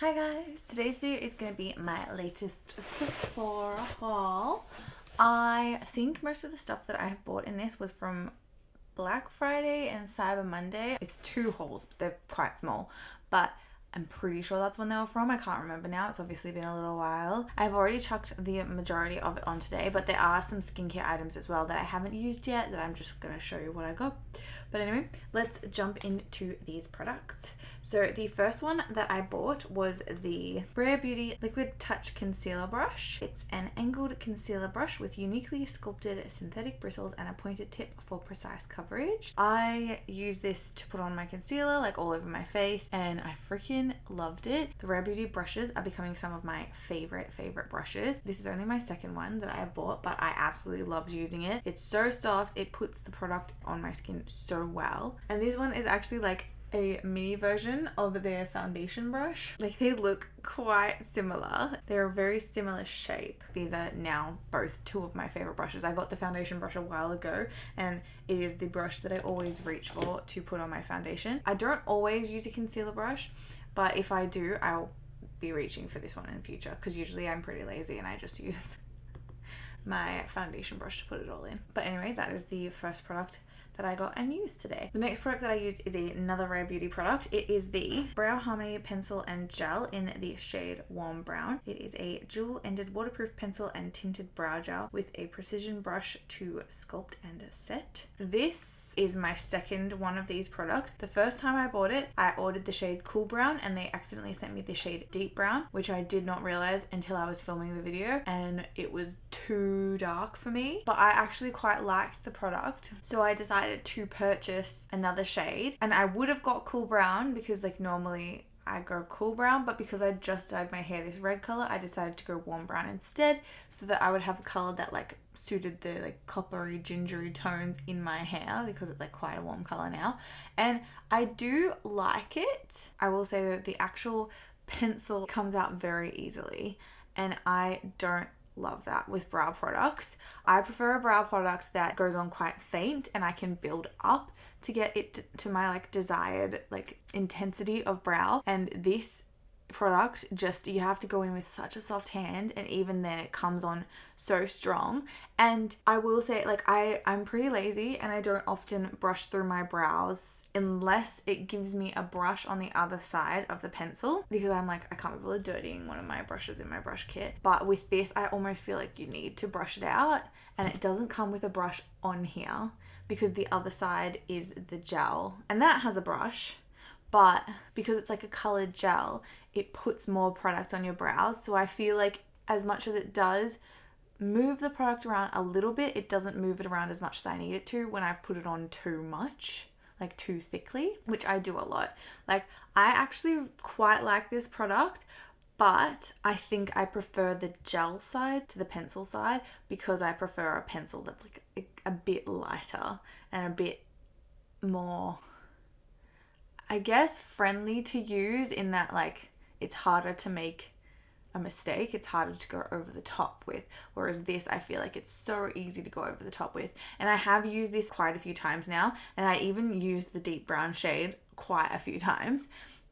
Hi guys, today's video is going to be my latest SePhOrA haul. I think most of the stuff that I have bought in this was from Black Friday and Cyber Monday. It's two hauls, but they're quite small, but I'm pretty sure that's when they were from. I can't remember now. It's obviously been a little while. I've already chucked the majority of it on today, but there are some skincare items as well that I haven't used yet that I'm just going to show you what I got. But anyway, let's jump into these products. So the first one that I bought was the Rare Beauty Liquid Touch Concealer Brush. It's an angled concealer brush with uniquely sculpted synthetic bristles and a pointed tip for precise coverage. I use this to put on my concealer, like all over my face, and I freaking loved it. The Rare Beauty brushes are becoming some of my favorite brushes. This is only my second one that I have bought, but I absolutely loved using it. It's so soft, it puts the product on my skin so well. And this one is actually like a mini version of their foundation brush. Like, they look quite similar. They're a very similar shape. These are now both two of my favorite brushes. I got the foundation brush a while ago and it is the brush that I always reach for to put on my foundation. I don't always use a concealer brush, but if I do, I'll be reaching for this one in the future because usually I'm pretty lazy and I just use my foundation brush to put it all in. But anyway, that is the first product that I got and used today. The next product that I used is another Rare Beauty product. It is the Brow Harmony Pencil and Gel in the shade Warm Brown. It is a dual-ended waterproof pencil and tinted brow gel with a precision brush to sculpt and set. This is my second one of these products. The first time I bought it, I ordered the shade Cool Brown and they accidentally sent me the shade Deep Brown, which I did not realize until I was filming the video, and it was too dark for me. But I actually quite liked the product, so I decided to purchase another shade, and I would have got Cool Brown because like normally I go Cool Brown, but because I just dyed my hair this red color, I decided to go Warm Brown instead so that I would have a color that like suited the like coppery gingery tones in my hair because it's like quite a warm color now, and I do like it. I will say that the actual pencil comes out very easily, and I don't love that with brow products. I prefer a brow product that goes on quite faint and I can build up to get it to my like desired like intensity of brow, and this product just, you have to go in with such a soft hand, and even then it comes on so strong. And I will say, like, I'm pretty lazy and I don't often brush through my brows unless it gives me a brush on the other side of the pencil, because I'm like, I can't be bothered dirtying one of my brushes in my brush kit. But with this, I almost feel like you need to brush it out, and it doesn't come with a brush on here because the other side is the gel and that has a brush. But because it's like a colored gel, it puts more product on your brows. So I feel like as much as it does move the product around a little bit, it doesn't move it around as much as I need it to when I've put it on too much, like too thickly, which I do a lot. Like, I actually quite like this product, but I think I prefer the gel side to the pencil side because I prefer a pencil that's like a bit lighter and a bit more, I guess, friendly to use, in that like it's harder to make a mistake, it's harder to go over the top with, whereas this, I feel like it's so easy to go over the top with. And I have used this quite a few times now, and I even used the deep brown shade quite a few times,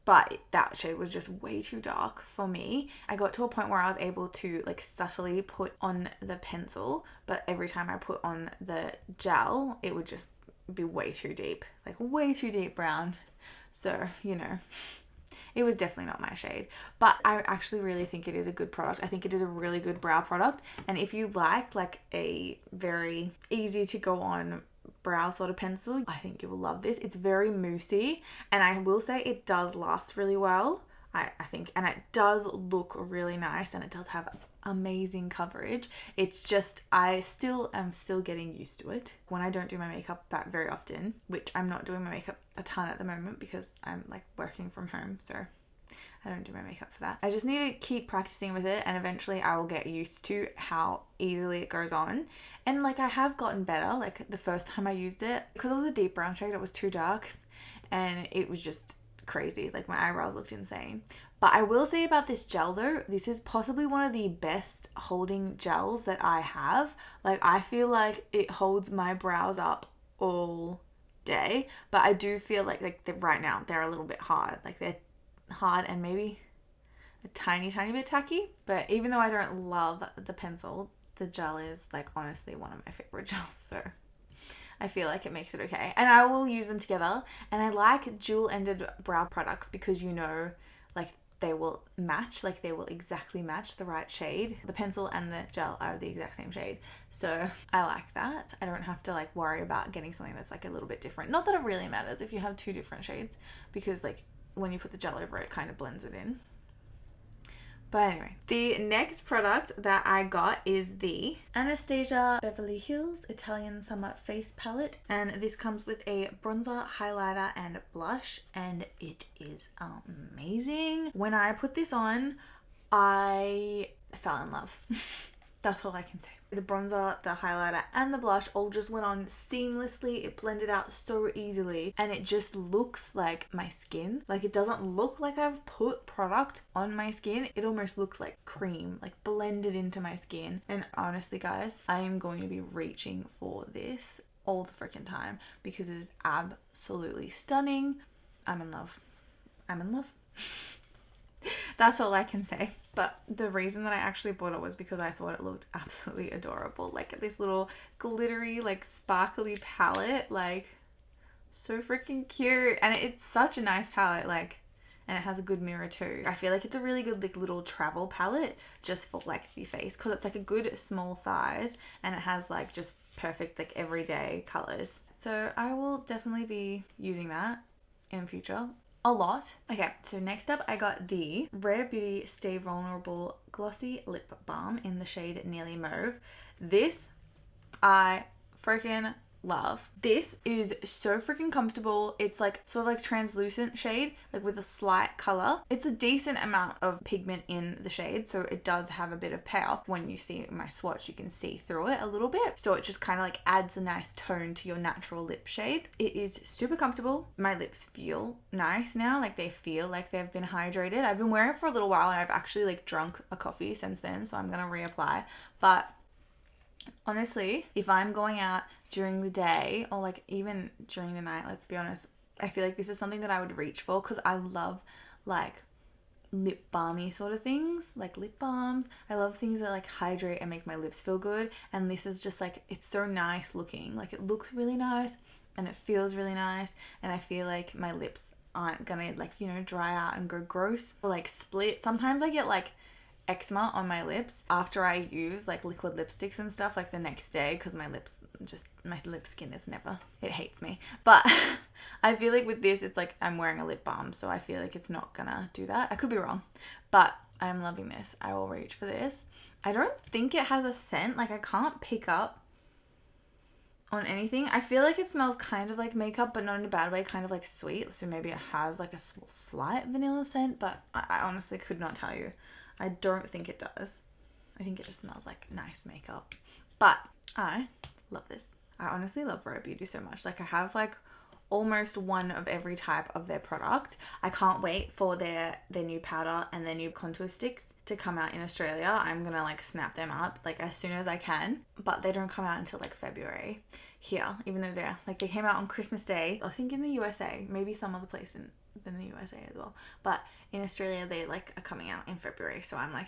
but that shade was just way too dark for me. I got to a point where I was able to like subtly put on the pencil, but every time I put on the gel, it would just be way too deep, like way too deep brown. So, you know, it was definitely not my shade, but I actually really think it is a good product. I think it is a really good brow product. And if you like a very easy to go on brow sort of pencil, I think you will love this. It's very moussey, and I will say it does last really well, I think, and it does look really nice, and it does have amazing coverage. It's just, I still am getting used to it. When I don't do my makeup that very often, which I'm not doing my makeup a ton at the moment because I'm like working from home, so I don't do my makeup for that. I just need to keep practicing with it, and eventually I will get used to how easily it goes on. And like, I have gotten better. Like, the first time I used it, because it was a deep brown shade, it was too dark and it was just crazy. Like, my eyebrows looked insane. But I will say about this gel though, this is possibly one of the best holding gels that I have. Like, I feel like it holds my brows up all day, but I do feel like right now they're a little bit hard. Like, they're hard, and maybe a tiny bit tacky. But even though I don't love the pencil, the gel is like honestly one of my favorite gels, so I feel like it makes it okay. And I will use them together. And I like dual-ended brow products because like they will match, like they will exactly match the right shade. The pencil and the gel are the exact same shade. So I like that. I don't have to like worry about getting something that's like a little bit different. Not that it really matters if you have two different shades, because like when you put the gel over it, it kind of blends it in. But anyway, the next product that I got is the Anastasia Beverly Hills Italian Summer Face Palette. And this comes with a bronzer, highlighter, and blush. And it is amazing. When I put this on, I fell in love. That's all I can say. The bronzer, the highlighter, and the blush all just went on seamlessly. It blended out so easily, and it just looks like my skin. Like, it doesn't look like I've put product on my skin. It almost looks like cream, like blended into my skin. And honestly, guys, I am going to be reaching for this all the freaking time because it is absolutely stunning. I'm in love. I'm in love. That's all I can say. But the reason that I actually bought it was because I thought it looked absolutely adorable. Like this little glittery, like sparkly palette, like so freaking cute. And it's such a nice palette, like, and it has a good mirror too. I feel like it's a really good like little travel palette just for like your face, because it's like a good small size and it has like just perfect like everyday colors. So I will definitely be using that in the future. A lot. Okay, so next up I got the Rare Beauty Stay Vulnerable Glossy Lip Balm in the shade Nearly Mauve. This I freaking love. This is so freaking comfortable. It's like sort of like translucent shade, like with a slight color. It's a decent amount of pigment in the shade, so it does have a bit of payoff. When you see my swatch, you can see through it a little bit, so it just kind of like adds a nice tone to your natural lip shade. It is super comfortable. My lips feel nice now, like they feel like they've been hydrated. I've been wearing it for a little while and I've actually like drunk a coffee since then, so I'm gonna reapply. But honestly, if I'm going out during the day or like even during the night, let's be honest, I feel like this is something that I would reach for because I love like lip balmy sort of things, like lip balms. I love things that like hydrate and make my lips feel good, and this is just like, it's so nice looking. Like it looks really nice and it feels really nice, and I feel like my lips aren't gonna like, you know, dry out and go gross or like split. Sometimes I get like eczema on my lips after I use like liquid lipsticks and stuff, like the next day, because my lip skin is never, it hates me. But I feel like with this, it's like I'm wearing a lip balm, so I feel like it's not gonna do that. I could be wrong, but I'm loving this. I will reach for this. I don't think it has a scent. Like I can't pick up on anything. I feel like it smells kind of like makeup, but not in a bad way, kind of like sweet. So maybe it has like a slight vanilla scent, but I honestly could not tell you. I don't think it does. I think it just smells like nice makeup. But I love this. I honestly love Rare Beauty so much. Like I have like almost one of every type of their product. I can't wait for their new powder and their new contour sticks to come out in Australia. I'm gonna like snap them up like as soon as I can. But they don't come out until like February here, even though they came out on Christmas Day, I think in the USA, maybe some other place in the USA as well. But in Australia, they like are coming out in February. So I'm like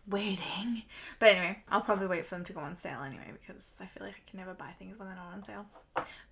waiting. But anyway, I'll probably wait for them to go on sale anyway, because I feel like I can never buy things when they're not on sale.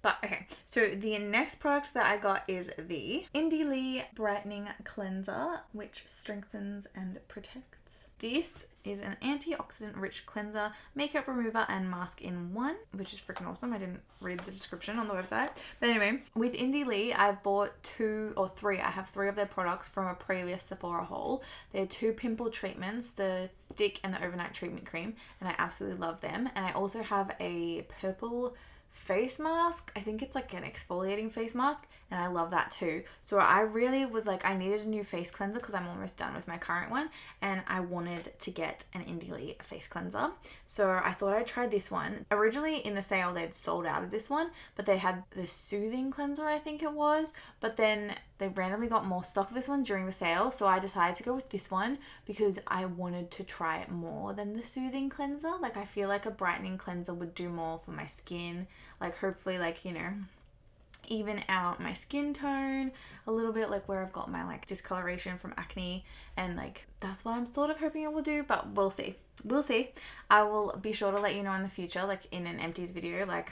But okay, so the next product that I got is the Indie Lee Brightening Cleanser, which strengthens and protects. This is an antioxidant rich cleanser, makeup remover, and mask in one, which is freaking awesome. I didn't read the description on the website. But anyway, with Indie Lee, I've bought two or three. I have three of their products from a previous SePhOrA haul. They're two pimple treatments, the stick and the overnight treatment cream, and I absolutely love them. And I also have a purple face mask. I think it's like an exfoliating face mask, and I love that too. So I really was like, I needed a new face cleanser because I'm almost done with my current one, and I wanted to get an Indie Lee face cleanser. So I thought I'd try this one. Originally in the sale they'd sold out of this one, but they had the soothing cleanser, I think it was, but then they randomly got more stock of this one during the sale, so I decided to go with this one because I wanted to try it more than the soothing cleanser. Like I feel like a brightening cleanser would do more for my skin, like hopefully like, you know, even out my skin tone a little bit, like where I've got my like discoloration from acne, and like that's what I'm sort of hoping it will do, but we'll see. I will be sure to let you know in the future, like in an empties video, like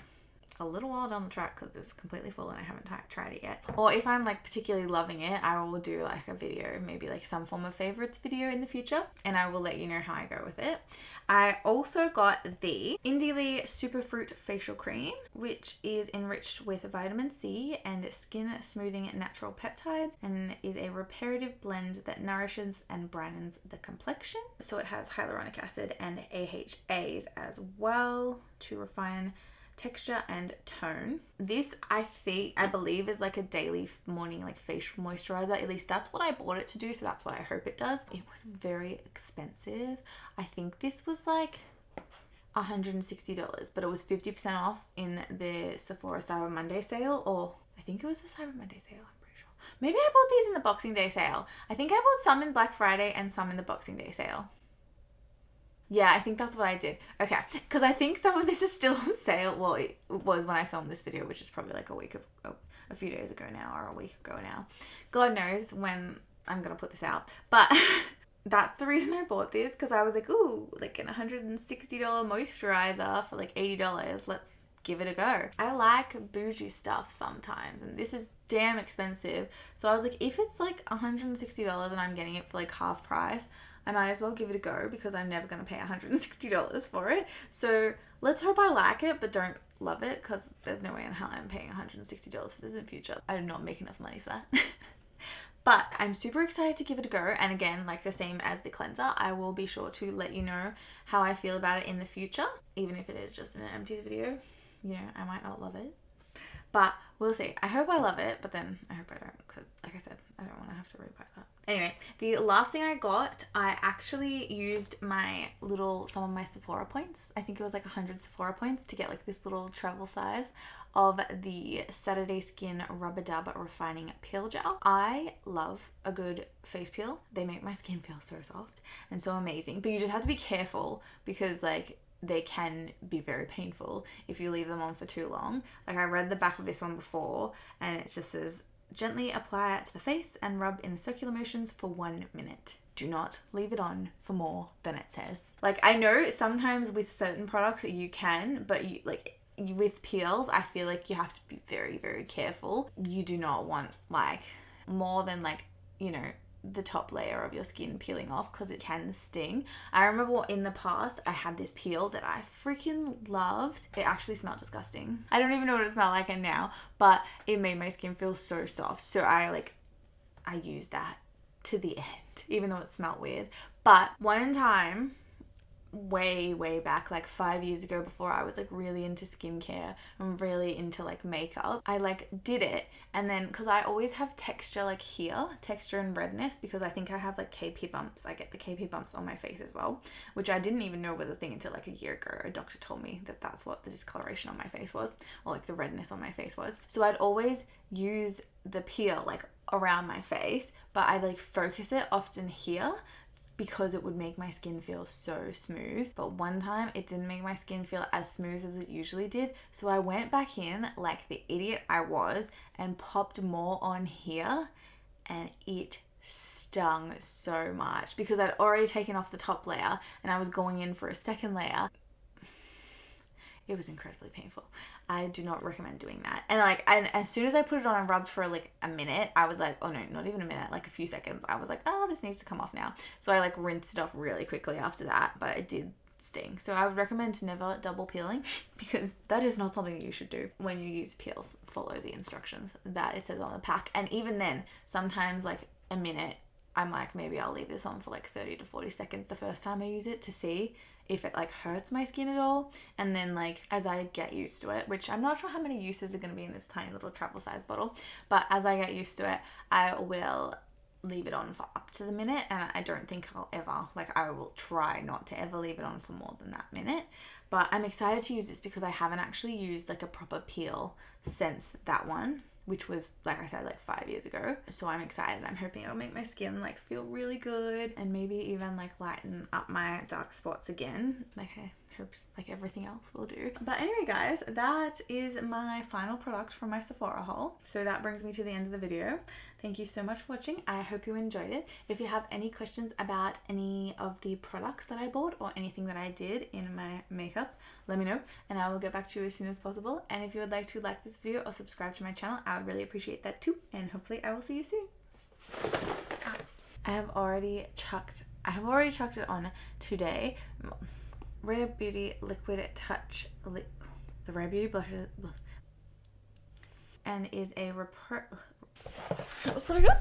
a little while down the track, because it's completely full and I haven't tried it yet. Or if I'm like particularly loving it, I will do like a video, maybe like some form of favorites video in the future, and I will let you know how I go with it. I also got the Indie Superfruit facial cream, which is enriched with vitamin C and skin smoothing natural peptides, and is a reparative blend that nourishes and brightens the complexion. So it has hyaluronic acid and AHAs as well to refine texture and tone. This I believe is like a daily morning like facial moisturizer. At least that's what I bought it to do, so that's what I hope it does. It was very expensive. I think this was like $160, but it was 50% off in the SePhOrA Cyber Monday sale, or I think it was the Cyber Monday sale, I'm pretty sure. Maybe I bought these in the Boxing Day sale. I think I bought some in Black Friday and some in the Boxing Day sale. Yeah, I think that's what I did. Okay, because I think some of this is still on sale. Well, it was when I filmed this video, which is probably like a few days ago now, or a week ago now. God knows when I'm going to put this out. But that's the reason I bought this, because I was like, ooh, like an $160 moisturizer for like $80. Let's give it a go. I like bougie stuff sometimes, and this is damn expensive. So I was like, if it's like $160 and I'm getting it for like half price, I might as well give it a go, because I'm never going to pay $160 for it. So let's hope I like it, but don't love it, because there's no way in hell I'm paying $160 for this in the future. I do not make enough money for that. But I'm super excited to give it a go. And again, like the same as the cleanser, I will be sure to let you know how I feel about it in the future. Even if it is just in an empties video, you know, I might not love it. But we'll see. I hope I love it, but then I hope I don't, because like I said, I don't want to have to rebuy that. Anyway, the last thing I got, I actually used some of my SePhOrA points. I think it was like 100 SePhOrA points to get like this little travel size of the Saturday Skin Rubber Dub Refining Peel Gel. I love a good face peel. They make my skin feel so soft and so amazing, but you just have to be careful, because like they can be very painful if you leave them on for too long. Like I read the back of this one before, and it just says, gently apply it to the face and rub in circular motions for 1 minute. Do not leave it on for more than it says. Like I know sometimes with certain products you can, but with peels, I feel like you have to be very, very careful. You do not want like more than like, you know, the top layer of your skin peeling off, because it can sting. I remember in the past I had this peel that I freaking loved. It actually smelled disgusting. I don't even know what it smelled like now, but it made my skin feel so soft. So I used that to the end, even though it smelled weird. But one time, way back, like 5 years ago, before I was like really into skincare and really into like makeup, I like did it, and then because I always have texture like here, texture and redness, because I think I have like KP bumps. I get the KP bumps on my face as well, which I didn't even know was a thing until like a year ago. A doctor told me that that's what the discoloration on my face was, or like the redness on my face was. So I'd always use the peel like around my face, but I'd like focus it often here, because it would make my skin feel so smooth. But one time it didn't make my skin feel as smooth as it usually did, so I went back in like the idiot I was and popped more on here, and it stung so much because I'd already taken off the top layer and I was going in for a second layer. It was incredibly painful. I do not recommend doing that. And as soon as I put it on and rubbed for like a minute, I was like, oh no, not even a minute, like a few seconds. I was like, oh, this needs to come off now. So I like rinsed it off really quickly after that, but it did sting. So I would recommend never double peeling, because that is not something you should do when you use peels. Follow the instructions that it says on the pack. And even then, sometimes like a minute, I'm like, maybe I'll leave this on for like 30 to 40 seconds the first time I use it to see if it like hurts my skin at all. And then like as I get used to it, which I'm not sure how many uses are going to be in this tiny little travel size bottle, but as I get used to it, I will leave it on for up to the minute. And I don't think I'll ever, like I will try not to ever leave it on for more than that minute. But I'm excited to use this because I haven't actually used like a proper peel since that one, which was, like I said, like 5 years ago. So I'm excited. I'm hoping it'll make my skin like feel really good and maybe even like lighten up my dark spots again. Like I hopes like everything else will do. But anyway guys, that is my final product from my SePhOrA haul. So that brings me to the end of the video. Thank you so much for watching. I hope you enjoyed it. If you have any questions about any of the products that I bought or anything that I did in my makeup, let me know and I will get back to you as soon as possible. And if you would like to like this video or subscribe to my channel, I would really appreciate that too. And hopefully I will see you soon. I have already chucked it on today. Rare Beauty Liquid Touch, the Rare Beauty blushes, and is a that was pretty good.